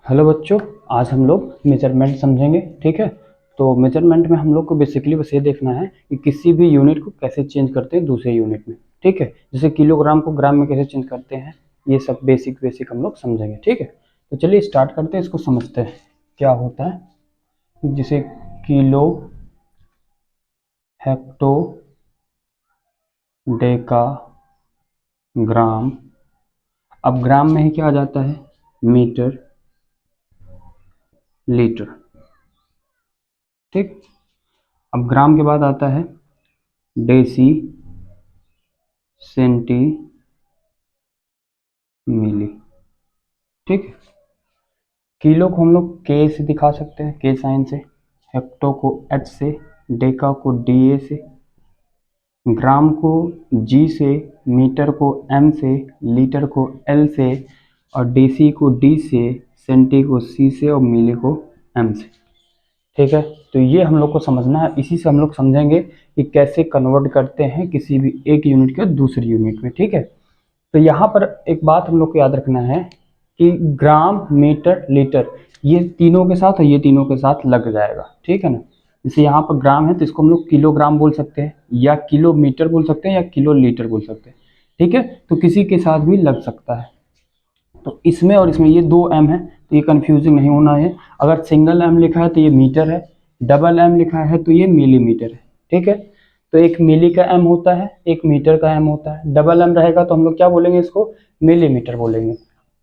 Hello बच्चों, आज हम लोग मेजरमेंट समझेंगे। ठीक है, तो मेजरमेंट में हम लोग को बेसिकली बस ये देखना है कि किसी भी यूनिट को कैसे चेंज करते हैं दूसरे यूनिट में। ठीक है, जैसे किलोग्राम को ग्राम में कैसे चेंज करते हैं, ये सब बेसिक हम लोग समझेंगे। ठीक है, तो चलिए स्टार्ट करते हैं, इसको समझते हैं क्या होता है। जैसे किलो, हेक्टो, डेका, ग्राम। अब ग्राम में ही क्या आ जाता है, मीटर, लीटर। ठीक, अब ग्राम के बाद आता है डेसी, सेंटी, मिली। ठीक है, किलो को हम लोग के से दिखा सकते हैं, के साइन से, हेक्टो को एच से, डेका को डी ए से, ग्राम को जी से, मीटर को एम से, लीटर को एल से, और डेसी को डी से, सेंटी को सी से, और मिली को एम से। ठीक है, तो ये हम लोग को समझना है। इसी से हम लोग समझेंगे कि कैसे कन्वर्ट करते हैं किसी भी एक यूनिट के दूसरी यूनिट में। ठीक है, तो यहाँ पर एक बात हम लोग को याद रखना है कि ग्राम, मीटर, लीटर, ये तीनों के साथ और ये तीनों के साथ लग जाएगा। ठीक है ना, जैसे यहाँ पर ग्राम है तो इसको हम लोग किलोग्राम बोल सकते हैं, या किलोमीटर बोल सकते हैं, या किलो लीटर बोल सकते हैं। ठीक है, तो किसी के साथ भी लग सकता है। तो इसमें और इसमें ये दो एम है, तो ये कंफ्यूजिंग नहीं होना है। अगर सिंगल एम लिखा है तो ये मीटर है, डबल एम लिखा है तो ये मिलीमीटर है। ठीक है, तो एक मिली का एम होता है, एक मीटर का एम होता है। डबल एम रहेगा तो हम लोग क्या बोलेंगे, इसको मिलीमीटर बोलेंगे।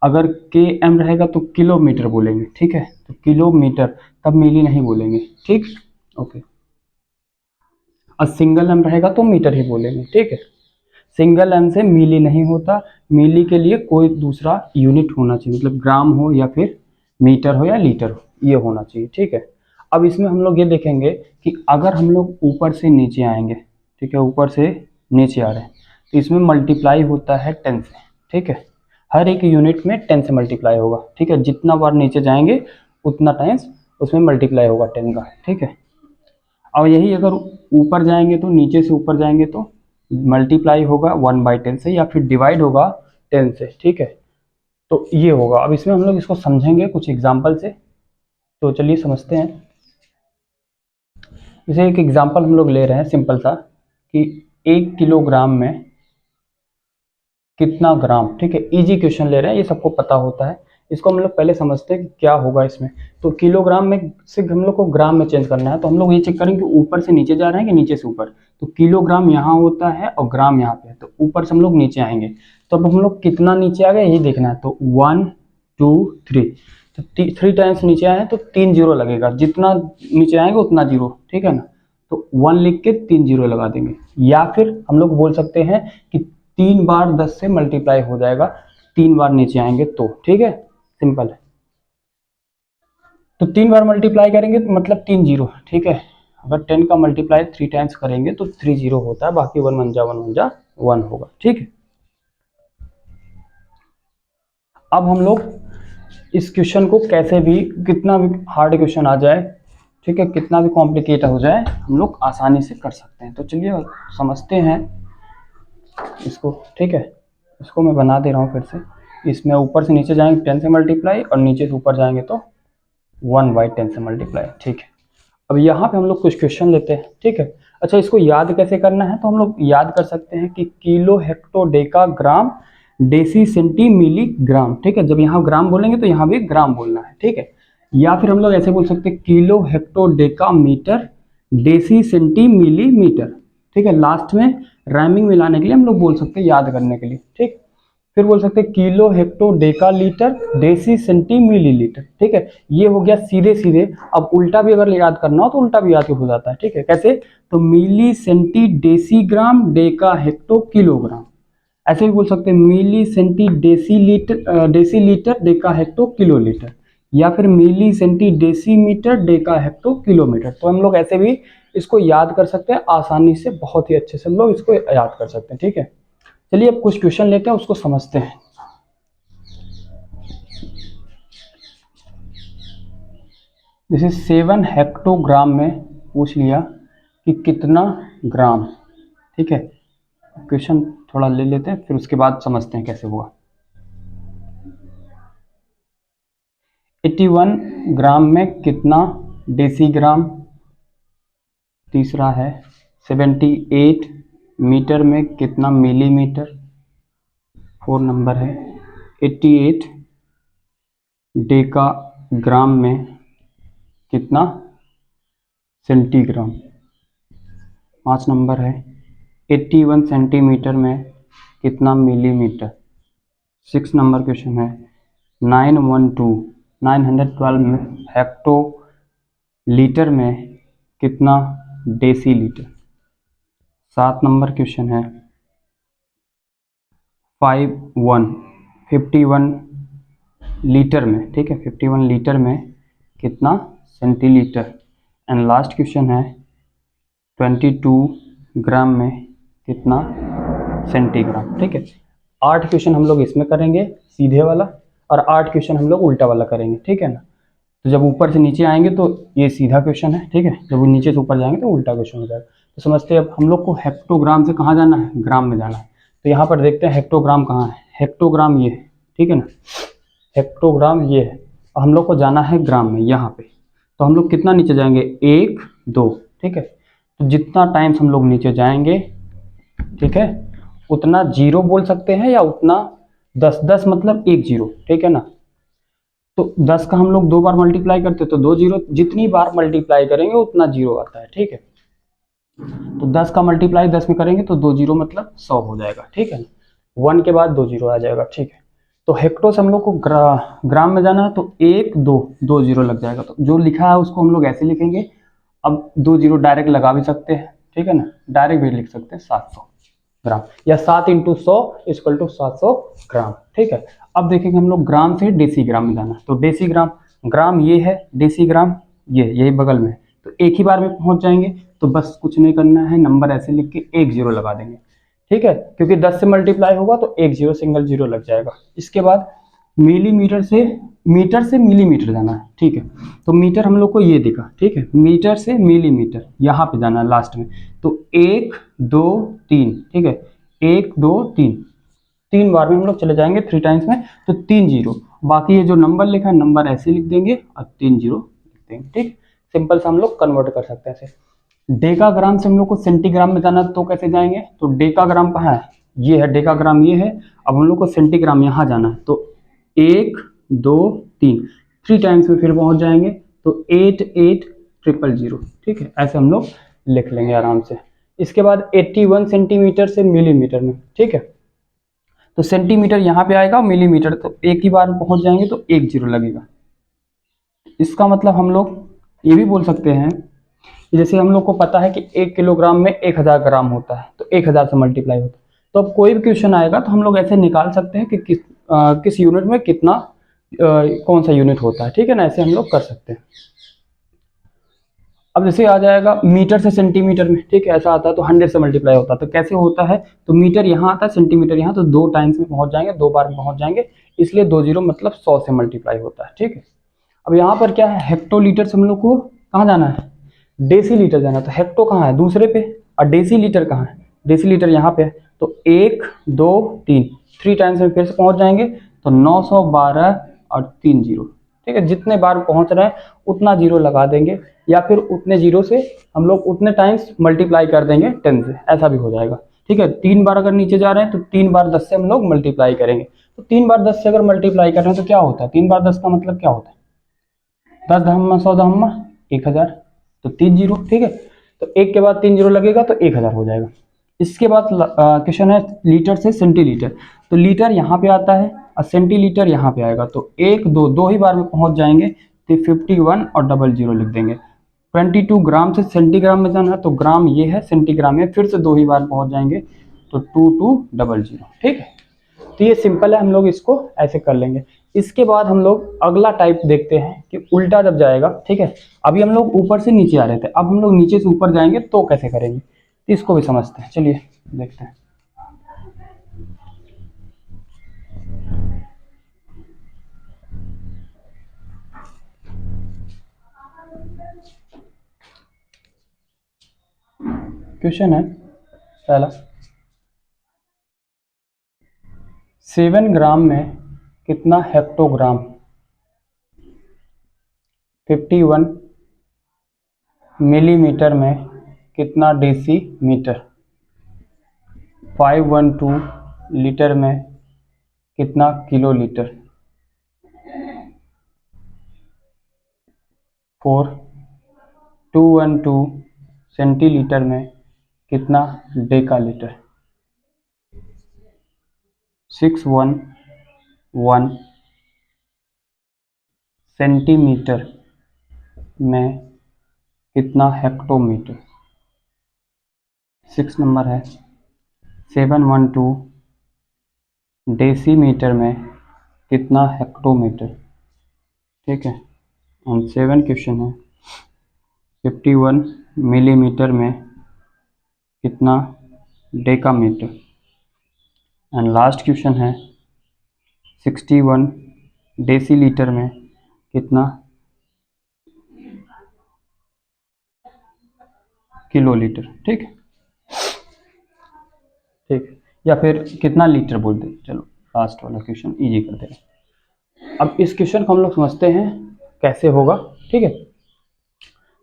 अगर के एम रहेगा तो किलोमीटर बोलेंगे। ठीक है, तो किलोमीटर, तब मिली नहीं बोलेंगे। ठीक, ओके। और सिंगल एम रहेगा तो मीटर ही बोलेंगे। ठीक है, सिंगल एम से मिली नहीं होता, मिली के लिए कोई दूसरा यूनिट होना चाहिए, मतलब ग्राम हो या फिर मीटर हो या लीटर हो, ये होना चाहिए। ठीक है, अब इसमें हम लोग ये देखेंगे कि अगर हम लोग ऊपर से नीचे आएंगे, ठीक है, ऊपर से नीचे आ रहे हैं, तो इसमें मल्टीप्लाई होता है 10 से। ठीक है, हर एक यूनिट में 10 से मल्टीप्लाई होगा। ठीक है, जितना बार नीचे जाएंगे उतना टाइम्स उसमें मल्टीप्लाई होगा 10 का। ठीक है, और यही अगर ऊपर जाएंगे तो नीचे से ऊपर जाएंगे तो मल्टीप्लाई होगा 1/10 से, या फिर डिवाइड होगा 10 से। ठीक है, तो ये होगा। अब इसमें हम लोग इसको समझेंगे कुछ एग्जाम्पल से, तो चलिए समझते हैं। जैसे एक एग्जाम्पल हम लोग ले रहे हैं सिंपल सा, कि 1 किलोग्राम में कितना ग्राम। ठीक है, इजी क्वेश्चन ले रहे हैं, ये सबको पता होता है। इसको हम लोग पहले समझते हैं कि क्या होगा इसमें। तो किलोग्राम में से हम लोग को ग्राम में चेंज करना है, तो हम लोग ये चेक करेंगे कि ऊपर से नीचे जा रहे हैं कि नीचे से ऊपर। तो किलोग्राम यहाँ होता है और ग्राम यहाँ पे है, तो ऊपर से हम लोग नीचे आएंगे। तो अब हम लोग कितना नीचे आ गए ये देखना है, तो 1 2 3, तो 3 टाइम्स नीचे आए हैं तो 3 जीरो लगेगा, जितना नीचे आएंगे उतना जीरो। ठीक है ना, तो 1 लिख के 3 जीरो लगा देंगे। या फिर हम लोग बोल सकते हैं कि 3 बार 10 से मल्टीप्लाई हो जाएगा, 3 बार नीचे आएंगे तो। ठीक है, सिंपल है। तो 3 बार मल्टीप्लाई करेंगे तो मतलब 3 जीरो। ठीक है, अगर 10 का मल्टीप्लाई 3 टाइम्स करेंगे तो 3 जीरो होता है, बाकी 1 1 जा 1 1 जा 1 होगा। ठीक है, अब हम लोग इस क्वेश्चन को कैसे भी, कितना भी हार्ड क्वेश्चन आ जाए, ठीक है, कितना भी कॉम्प्लिकेट हो जाए, हम लोग आसानी से कर सकते हैं। तो चलिए समझते हैं इसको। ठीक है, इसको मैं बना दे रहा हूँ फिर से। इसमें ऊपर से नीचे जाएंगे 10 से मल्टीप्लाई, और नीचे से ऊपर जाएंगे तो 1/10 से मल्टीप्लाई। ठीक है, अब यहाँ पे हम लोग कुछ क्वेश्चन लेते हैं। ठीक है, अच्छा, इसको याद कैसे करना है, तो हम लोग याद कर सकते हैं कि किलो, हेक्टो, डेका, ग्राम, डेसी, सेंटी, मिली, ग्राम। ठीक है, जब यहाँ ग्राम बोलेंगे तो यहाँ भी ग्राम बोलना है। ठीक है, या फिर हम लोग ऐसे बोल सकते हैं kilo, hecto, deca, metre, deci, centi, milli, metre. ठीक है, लास्ट में राइमिंग मिलाने के लिए हम लोग बोल सकते हैं, याद करने के लिए। ठीक, फिर बोल सकते हैं kilo, hecto, deca litre, deci, centi, millilitre. ठीक है, ये हो गया सीधे सीधे। अब उल्टा भी अगर याद करना हो तो उल्टा भी याद हो जाता है। ठीक है, कैसे, तो milli, centi, deci gram, deca, hecto, kilogram. ऐसे भी बोल सकते हैं milli, centi, deci litre, deci litre, deca, hecto, kilolitre. या फिर milli, centi, deci metre, deca, hecto, kilometre. तो हम लोग ऐसे भी इसको याद कर सकते हैं आसानी से, बहुत ही अच्छे से हम लोग इसको याद कर सकते हैं। ठीक है, चलिए अब कुछ क्वेश्चन लेते हैं, उसको समझते हैं। जैसे 7 हेक्टोग्राम में पूछ लिया कि कितना ग्राम। ठीक है, क्वेश्चन थोड़ा ले लेते हैं, फिर उसके बाद समझते हैं कैसे हुआ। 81 ग्राम में कितना डेसीग्राम। तीसरा है 78 मीटर में कितना मिलीमीटर। 4 नंबर है 88 डेका ग्राम में कितना सेंटीग्राम। 5 नंबर है 81 सेंटीमीटर में कितना मिलीमीटर। 6 नंबर क्वेश्चन है 912 में हेक्टो लीटर में कितना डेसीलीटर। 7 नंबर क्वेश्चन है 51 लीटर में, ठीक है, 51 लीटर में कितना सेंटीलीटर। एंड लास्ट क्वेश्चन है 22 ग्राम में कितना सेंटीग्राम। ठीक है, 8 क्वेश्चन हम लोग इसमें करेंगे सीधे वाला, और 8 क्वेश्चन हम लोग उल्टा वाला करेंगे, ठीक है ना। तो जब ऊपर से नीचे आएंगे तो ये सीधा क्वेश्चन है, ठीक है, जब वो नीचे से ऊपर जाएंगे तो उल्टा क्वेश्चन हो जाएगा। तो समझते हैं अब हम लोग को हेक्टोग्राम से कहाँ जाना है, ग्राम में जाना है। तो यहाँ पर देखते हैं हेक्टोग्राम कहाँ है। हेक्टोग्राम ये है, ठीक है ना, हेक्टोग्राम ये है, और हम लोग को जाना है ग्राम में यहाँ पे। तो हम लोग कितना नीचे जाएंगे, 1 2, ठीक है। तो जितना टाइम्स हम लोग नीचे जाएंगे, ठीक है, उतना जीरो बोल सकते हैं, या उतना 10 10 मतलब 1 जीरो, ठीक है ना। तो 10 का हम लोग 2 बार मल्टीप्लाई करते तो 2 जीरो, जितनी बार मल्टीप्लाई करेंगे उतना जीरो आता है, ठीक है। तो 10 का मल्टीप्लाई 10 में करेंगे तो 2 जीरो मतलब 100 हो जाएगा, ठीक है ना। 1 के बाद 2 जीरो आ जाएगा, ठीक है। तो हेक्टो से हम लोग को ग्राम में जाना है, तो 1 2 2 जीरो लग जाएगा। तो जो लिखा है उसको हम लोग ऐसे लिखेंगे। अब 2 जीरो डायरेक्ट लगा भी सकते हैं, ठीक है ना, डायरेक्ट भी लिख सकते हैं 700 ग्राम, या 7 × 100 इक्वल टू 700 ग्राम, ठीक है। अब देखेंगे हम लोग ग्राम से डेसीग्राम में जाना है। तो डेसीग्राम, ग्राम ये है, डेसीग्राम ये यही बगल में है। तो एक ही बार में पहुंच जाएंगे। तो बस कुछ नहीं करना है, नंबर ऐसे लिख के 1 जीरो लगा देंगे, ठीक है, क्योंकि 10 से मल्टीप्लाई होगा तो 1 जीरो सिंगल जीरो लग जाएगा। इसके बाद मिलीमीटर से, मीटर से मिलीमीटर जाना है, ठीक है। तो मीटर हम लोग को ये दिखा, ठीक है, मीटर से मिलीमीटर यहाँ पे जाना है लास्ट में। तो 1 2 3, ठीक है, 1 2 3, 3 बार में हम लोग चले जाएंगे 3 टाइम्स में, तो 3 जीरो। बाकी ये जो नंबर लिखा है नंबर ऐसे लिख देंगे और 3 जीरो लिख देंगे, ठीक। सिंपल से हम लोग कन्वर्ट कर सकते हैं ऐसे। डेकाग्राम से हम लोग को सेंटीग्राम में जाना, तो कैसे जाएंगे, तो डेकाग्राम कहाँ है, ये है डेकाग्राम, ये है। अब हम लोग को सेंटीग्राम यहाँ जाना है। तो 1 2 3, 3 टाइम्स में फिर पहुंच जाएंगे। तो 8 8 000, ठीक है, ऐसे हम लोग लिख लेंगे आराम से। इसके बाद 81 सेंटीमीटर से मिलीमीटर में, ठीक है। तो सेंटीमीटर यहाँ पे आएगा, मिलीमीटर तो एक ही बार में पहुंच जाएंगे, तो 1 जीरो लगेगा। इसका मतलब हम लोग ये भी बोल सकते हैं, जैसे हम लोग को पता है कि 1 किलोग्राम में 1000 ग्राम होता है, तो 1000 से मल्टीप्लाई होता है। तो अब कोई भी क्वेश्चन आएगा तो हम लोग ऐसे निकाल सकते हैं कि किस यूनिट में कितना, कौन सा यूनिट होता है, ठीक है ना, ऐसे हम लोग कर सकते हैं। अब जैसे आ जाएगा मीटर से सेंटीमीटर में, ठीक है, ऐसा आता है तो 100 से मल्टीप्लाई होता है। तो कैसे होता है, तो मीटर यहाँ आता है, सेंटीमीटर यहाँ, तो 2 टाइम्स में पहुंच जाएंगे, 2 बार में पहुंच जाएंगे, इसलिए 2 जीरो मतलब 100 से मल्टीप्लाई होता है, ठीक है। अब यहाँ पर क्या है, हेक्टोलीटर से हम लोग को कहाँ जाना है, डेसीलीटर जाना। तो हेक्टो कहाँ है, दूसरे पे, और डेसीलीटर कहाँ है, डेसीलीटर यहाँ पे है। तो 1 2 3, 3 टाइम्स में फिर से पहुंच जाएंगे, तो 912 और 3 जीरो, ठीक है। जितने बार पहुंच रहे हैं उतना जीरो लगा देंगे, या फिर उतने जीरो से हम लोग उतने टाइम्स मल्टीप्लाई कर देंगे 10 से, ऐसा भी हो जाएगा, ठीक है। 3 बार अगर नीचे जा रहे हैं तो 3 बार 10 से हम लोग मल्टीप्लाई करेंगे। तो 3 बार 10 से अगर मल्टीप्लाई कर रहे हैं तो क्या होता है, 3 बार 10 का मतलब क्या होता है, 10 दहम्मा 100 दहम्मा 1000, तो 3 जीरो, ठीक है। तो 1 के बाद 3 जीरो लगेगा तो 1000 हो जाएगा। इसके बाद क्वेश्चन है लीटर से सेंटीलीटर। तो लीटर यहाँ पे आता है और सेंटीलीटर यहाँ पे आएगा। तो 1 2 दो ही बार में पहुंच जाएंगे, तो 51 और डबल जीरो लिख देंगे। 22 ग्राम से सेंटीग्राम में जाना है, तो ग्राम ये है, सेंटीग्राम में फिर से 2 ही बार पहुंच जाएंगे, तो 2200, ठीक है। तो ये सिंपल है, हम लोग इसको ऐसे कर लेंगे। इसके बाद हम लोग अगला टाइप देखते हैं कि उल्टा जब जाएगा, ठीक है। अभी हम लोग ऊपर से नीचे आ रहे थे, अब हम लोग नीचे से ऊपर जाएंगे तो कैसे करेंगे, तो इसको भी समझते हैं, चलिए देखते हैं। क्वेश्चन है पहला, 7 ग्राम में कितना हेक्टोग्राम। 51 मिलीमीटर में कितना डेसीमीटर, 512 लीटर में कितना किलोलीटर, 212 सेंटीलीटर में कितना डेकालीटर, 611 सेंटीमीटर में कितना हेक्टोमीटर, 6 नंबर है 712 डेसीमीटर में कितना हेक्टोमीटर। ठीक है, और 7 क्वेश्चन है 51 मिलीमीटर में कितना डेकामीटर, एंड लास्ट क्वेश्चन है 61 डेसीलीटर में कितना किलोलीटर। ठीक है, ठीक, या फिर कितना लीटर बोल दे। चलो लास्ट वाला क्वेश्चन इजी कर दे रहे हैं। अब इस क्वेश्चन को हम लोग समझते हैं कैसे होगा। ठीक है,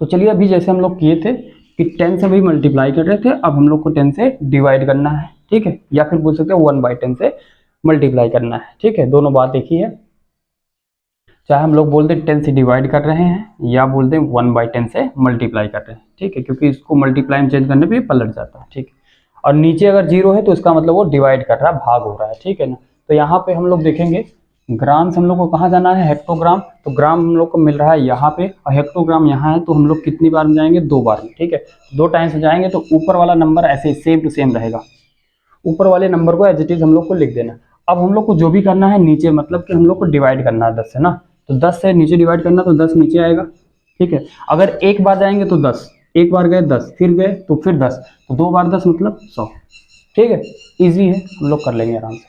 तो चलिए अभी जैसे हम लोग किए थे कि 10 से भी मल्टीप्लाई कर रहे थे, अब हम लोग को 10 से डिवाइड करना है। ठीक है, या फिर बोल सकते हैं 1/10 से मल्टीप्लाई करना है। ठीक है, दोनों बात एक ही है, चाहे हम लोग बोलते 10 से डिवाइड कर रहे हैं या बोलते 1/10 से मल्टीप्लाई कर रहे हैं। ठीक है, क्योंकि इसको मल्टीप्लाई में चेंज करने पे पलट जाता है। ठीक है, और नीचे अगर जीरो है तो इसका मतलब वो डिवाइड कर रहा है, भाग हो रहा है। ठीक है ना, तो यहाँ पे हम लोग देखेंगे ग्राम से हम लोग को कहाँ जाना है, हेक्टोग्राम। तो ग्राम हम लोग को मिल रहा है यहाँ पे और हेक्टोग्राम यहाँ है, तो हम लोग कितनी बार में जाएंगे, 2 बार में। ठीक है, 2 टाइम से जाएंगे तो ऊपर वाला नंबर ऐसे सेम टू सेम रहेगा, ऊपर वाले नंबर को एज इट इज हम लोग को लिख देना। अब हम लोग को जो भी करना है नीचे, मतलब कि हम लोग को डिवाइड करना है 10 से ना, तो 10 से नीचे डिवाइड करना, तो 10 नीचे आएगा। ठीक है, अगर एक बार जाएंगे तो 10, एक बार गए 10, फिर गए तो फिर 10, तो 2 बार 10 मतलब 100। ठीक है, इजी है, हम लोग कर लेंगे आराम से।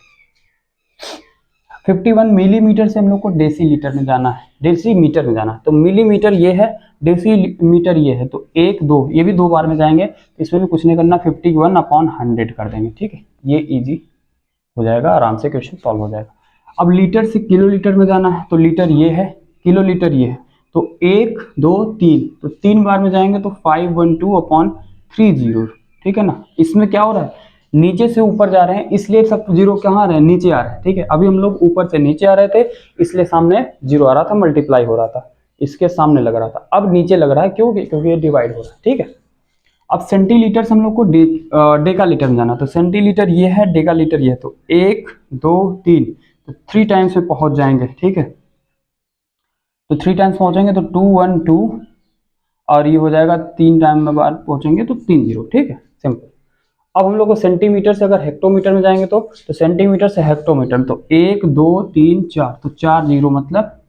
51 मिलीमीटर से हम लोग को डेसीलीटर में जाना है, डेसीमीटर में जाना है, तो मिलीमीटर ये है, डेसीमीटर ये है, तो 1 2 ये भी 2 बार में जाएंगे, तो इसमें भी कुछ नहीं करना, 51/100 कर देंगे। ठीक है, ये इजी हो जाएगा, आराम से क्वेश्चन सॉल्व हो जाएगा। अब लीटर से किलोलीटर में जाना है, तो लीटर ये है, किलोलीटर ये है, तो 1 2 3, तो 3 बार में जाएंगे तो 512/30। ठीक है ना, इसमें क्या हो रहा है, नीचे से ऊपर जा रहे हैं, इसलिए सब जीरो कहाँ आ रहे हैं, नीचे आ रहे हैं। ठीक है, अभी हम लोग ऊपर से नीचे आ रहे थे, इसलिए सामने जीरो आ रहा था, मल्टीप्लाई हो रहा था, इसके सामने लग रहा था, अब नीचे लग रहा है, क्यों, क्योंकि ये डिवाइड हो रहा है। ठीक है, अब सेंटीलीटर से हम लोग को डेकालीटर में जाना, तो सेंटीलीटर ये है, डेकालीटर ये है, तो 1 2 3, तो 3 टाइम्स में पहुंच जाएंगे। ठीक है, तो 3 टाइम्स पहुंचेंगे तो 212, और ये हो जाएगा 3 टाइम में बाद पहुंचेंगे तो 30। ठीक है, सिंपल। अब हम लोग को सेंटीमीटर से अगर हेक्टोमीटर में जाएंगे तो सेंटीमीटर से हेक्टोमीटर, तो 1 2 3 4, तो 4 जीरो मतलब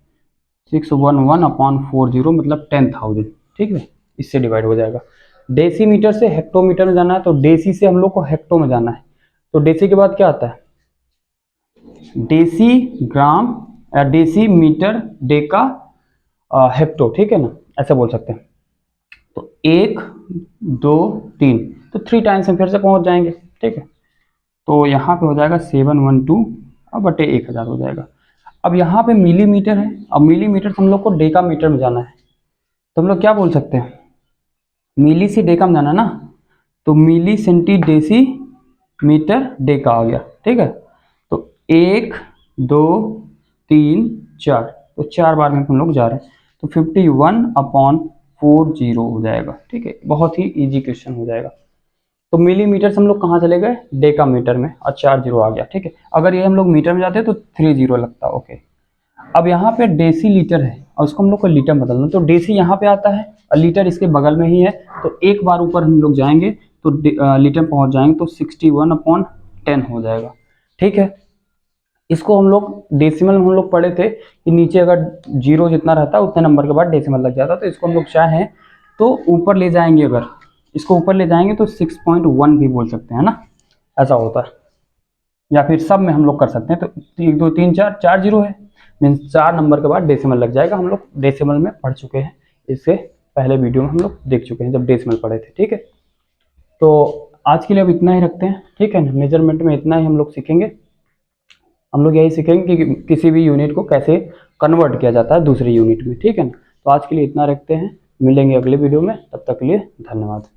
611/40 मतलब 10,000। ठीक है, इससे डिवाइड हो जाएगा। डेसीमीटर से हेक्टोमीटर में जाना है, तो डेसी से हम लोग को हेक्टो में जाना है, तो डेसी के बाद क्या आता है, डेसी ग्राम, डेसीमीटर, डेका, हेक्टो। ठीक है ना, ऐसे बोल सकते हैं। तो 1 2 3, तो 3 टाइम्स में फिर से पहुंच जाएंगे। ठीक है, तो यहाँ पे हो जाएगा 712/1000 हो जाएगा। अब यहाँ पे मिलीमीटर है, अब मिलीमीटर से हम लोग को डेकामीटर में जाना है, तो हम लोग क्या बोल सकते हैं, मिली से डेका में जाना ना, तो milli centi deci metre Deka आ गया। ठीक है, तो 1 2 3 4, तो 4 बार में हम लोग जा रहे हैं, तो 51/40 हो जाएगा। ठीक है, बहुत ही इजी क्वेश्चन हो जाएगा। तो मिलीमीटर से हम लोग कहाँ चले गए, डेकामीटर में, और 4 जीरो आ गया। ठीक है, अगर ये हम लोग मीटर में जाते तो 3 जीरो लगता। ओके, अब यहाँ पे डेसी लीटर है और उसको हम लोग को लीटर में बदलना, तो डेसी यहाँ पे आता है और लीटर इसके बगल में ही है, तो एक बार ऊपर हम लोग जाएंगे तो लीटर पहुंच जाएंगे, तो 61/10 हो जाएगा। ठीक है, इसको हम लोग डेसिमल में हम लोग पढ़े थे कि नीचे अगर जीरो जितना रहता है उतने नंबर के बाद डेसिमल लग जाता है, तो इसको हम लोग चाहें तो ऊपर ले जाएंगे, अगर इसको ऊपर ले जाएंगे तो 6.1 भी बोल सकते हैं ना, ऐसा होता है, या फिर सब में हम लोग कर सकते हैं। तो 1 2 3 4, 4 जीरो है, मीन्स 4 नंबर के बाद डेसिमल लग जाएगा। हम लोग डेसिमल में पढ़ चुके हैं, इससे पहले वीडियो में हम लोग देख चुके हैं जब डेसिमल पढ़े थे। ठीक है, तो आज के लिए अब इतना ही रखते हैं। ठीक है ना, मेजरमेंट में इतना ही हम लोग सीखेंगे। हम लोग यही सीखेंगे कि किसी भी यूनिट को कैसे कन्वर्ट किया जाता है दूसरी यूनिट में। ठीक है ना, तो आज के लिए इतना रखते हैं, मिलेंगे अगले वीडियो में, तब तक के लिए धन्यवाद।